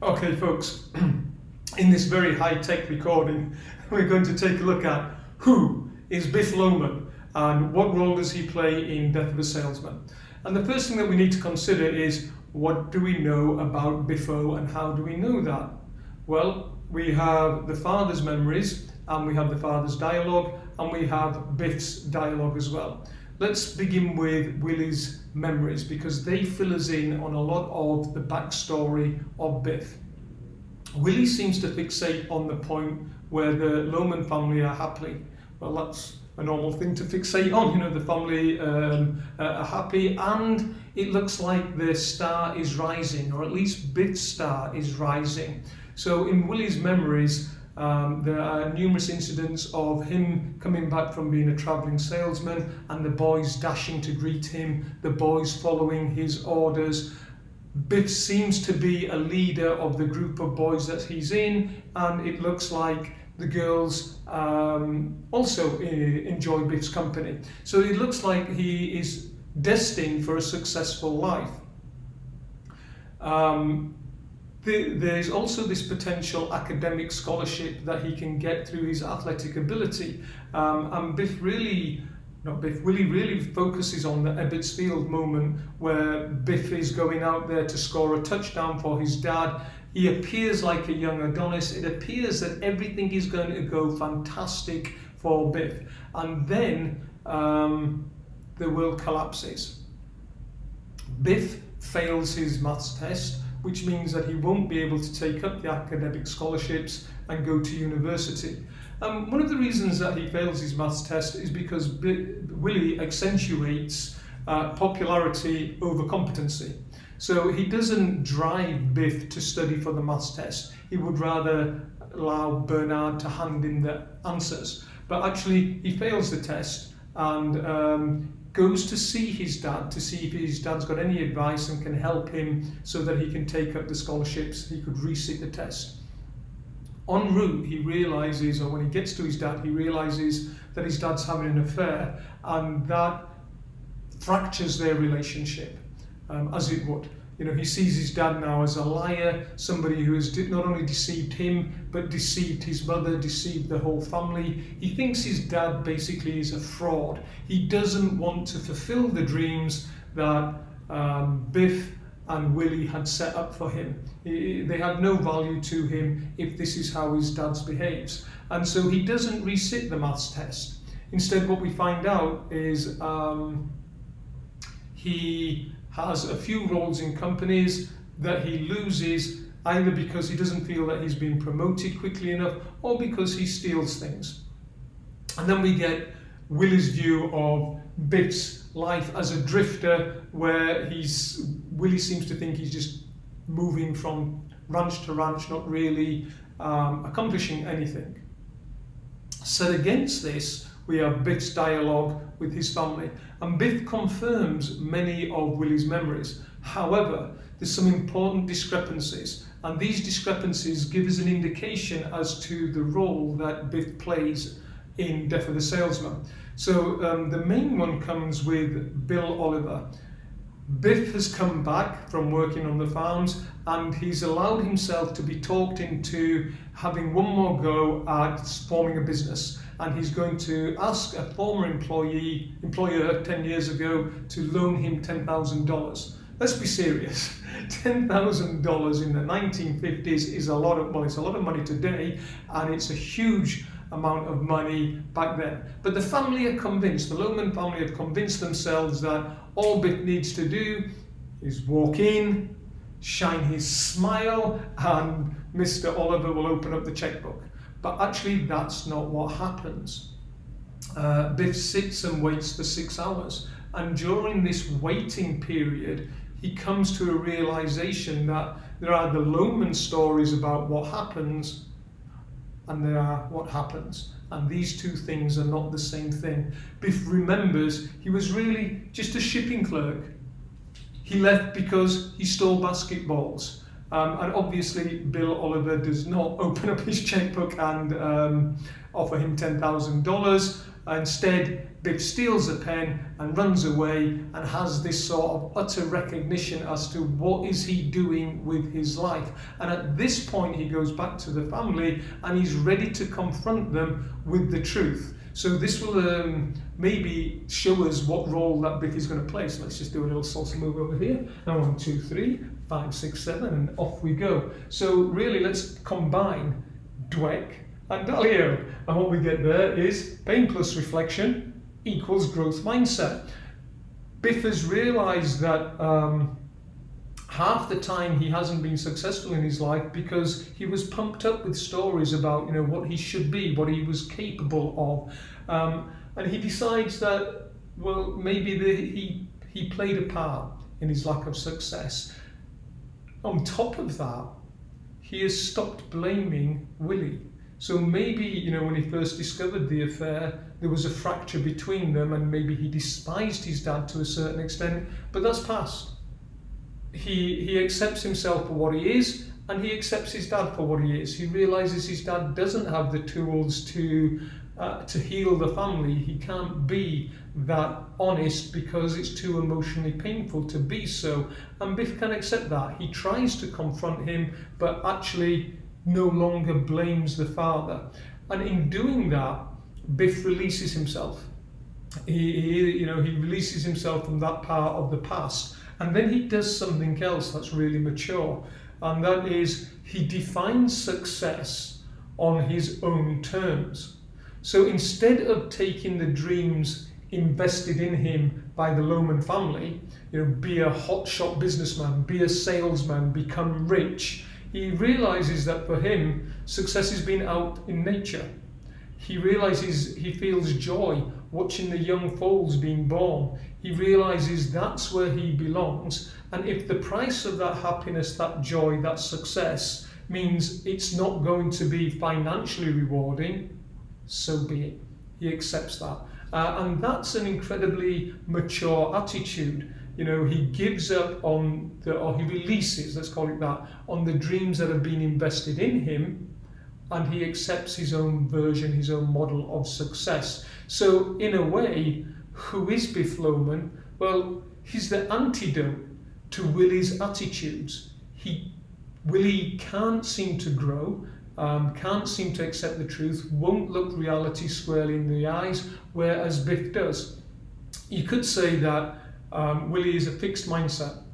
Okay, folks, in this very high-tech recording, we're going to take a look at who is Biff Loman and what role does he play in Death of a Salesman. And the first thing that we need to consider is, what do we know about Biffo and how do we know that? Well, we have the father's memories and we have the father's dialogue and we have Biff's dialogue as well. Let's begin with Willy's memories because they fill us in on a lot of the backstory of Biff. Willy seems to fixate on the point where the Loman family are happy. Well, that's a normal thing to fixate on, the family are happy, and it looks like the star is rising, or at least Biff's star is rising. So in Willy's memories, there are numerous incidents of him coming back from being a travelling salesman and the boys dashing to greet him, the boys following his orders. Biff seems to be a leader of the group of boys that he's in, and it looks like the girls also enjoy Biff's company. So it looks like he is destined for a successful life. There's also this potential academic scholarship that he can get through his athletic ability, and Willy really focuses on the Ebbets Field moment where Biff is going out there to score a touchdown for his dad. He appears like a young Adonis. It appears that everything is going to go fantastic for Biff, and then the world collapses. Biff fails his maths test, which means that he won't be able to take up the academic scholarships and go to university. One of the reasons that he fails his maths test is because Willy accentuates popularity over competency. So he doesn't drive Biff to study for the maths test. He would rather allow Bernard to hand in the answers. But actually, he fails the test and goes to see his dad to see if his dad's got any advice and can help him so that he can take up the scholarships, he could resit the test. En route, he realises, or when he gets to his dad, he realises that his dad's having an affair, and that fractures their relationship, as it would. He sees his dad now as a liar, somebody who has not only deceived him, but deceived his mother, deceived the whole family. He thinks his dad basically is a fraud. He doesn't want to fulfill the dreams that Biff and Willy had set up for him. They had no value to him if this is how his dad behaves. And so he doesn't resit the maths test. Instead, what we find out is he has a few roles in companies that he loses either because he doesn't feel that he's been promoted quickly enough or because he steals things. And then we get Willy's view of Biff's life as a drifter, where Willy seems to think he's just moving from ranch to ranch, not really accomplishing anything. Set against this, we have Biff's dialogue with his family, and Biff confirms many of Willy's memories. However, there's some important discrepancies, and these discrepancies give us an indication as to the role that Biff plays in Death of the Salesman. So the main one comes with Bill Oliver. Biff has come back from working on the farms, and he's allowed himself to be talked into having one more go at forming a business. And he's going to ask a former employer 10 years ago to loan him $10,000. Let's be serious. $10,000 in the 1950s is a lot of money. It's a lot of money today, and it's a huge amount of money back then. But the family are convinced, the Loman family have convinced themselves that all Biff needs to do is walk in, shine his smile, and Mr. Oliver will open up the checkbook. But actually, that's not what happens. Biff sits and waits for 6 hours. And during this waiting period, he comes to a realization that there are the Loman stories about what happens, and there are what happens. And these two things are not the same thing. Biff remembers he was really just a shipping clerk. He left because he stole basketballs. And obviously, Bill Oliver does not open up his checkbook and offer him $10,000. Instead, Biff steals a pen and runs away and has this sort of utter recognition as to what is he doing with his life. And at this point, he goes back to the family and he's ready to confront them with the truth. So this will maybe show us what role that Biff is going to play. So let's just do a little salsa move over here. And 1, 2, 3, 5, 6, 7, and off we go. So really, let's combine Dweck and Dalio. And what we get there is pain plus reflection equals growth mindset. Biff has realized that half the time he hasn't been successful in his life because he was pumped up with stories about, you know, what he should be, what he was capable of. And he decides that, well, maybe he played a part in his lack of success. On top of that, he has stopped blaming Willy. So maybe, you know, when he first discovered the affair, there was a fracture between them and maybe he despised his dad to a certain extent, but that's past. He accepts himself for what he is and he accepts his dad for what he is. He realizes his dad doesn't have the tools to heal the family. He can't be that honest because it's too emotionally painful to be so. And Biff can accept that. He tries to confront him, but actually no longer blames the father. And in doing that, Biff releases himself. He releases himself from that part of the past. And then he does something else that's really mature. And that is, he defines success on his own terms. So instead of taking the dreams invested in him by the Loman family, you know, be a hotshot businessman, be a salesman, become rich, he realizes that for him, success has been out in nature. He realizes he feels joy watching the young foals being born. He realizes that's where he belongs. And if the price of that happiness, that joy, that success means it's not going to be financially rewarding, so be it. He accepts that. And that's an incredibly mature attitude. You know, he gives up on or he releases, let's call it that, on the dreams that have been invested in him, and he accepts his own version, his own model of success. So in a way, who is Biff Loman? Well, he's the antidote to Willy's attitudes. Willy can't seem to grow, can't seem to accept the truth, won't look reality squarely in the eyes, whereas Biff does. You could say that Willy is a fixed mindset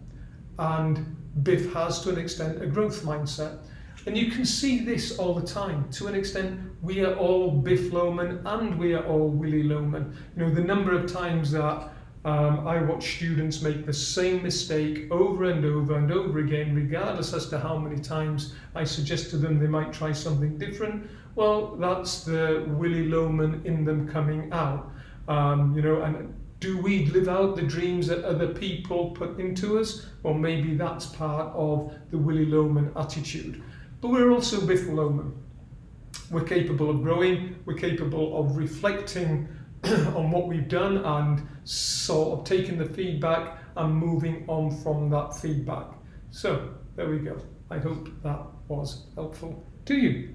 and Biff has, to an extent, a growth mindset. And you can see this all the time. To an extent, we are all Biff Loman and we are all Willy Loman. You know, the number of times that I watch students make the same mistake over and over and over again, regardless as to how many times I suggest to them they might try something different. Well, that's the Willy Loman in them coming out. And do we live out the dreams that other people put into us? Well, maybe that's part of the Willy Loman attitude. But we're also Biff Loman. We're capable of growing, we're capable of reflecting on what we've done and sort of taking the feedback and moving on from that feedback. So there we go. I hope that was helpful to you.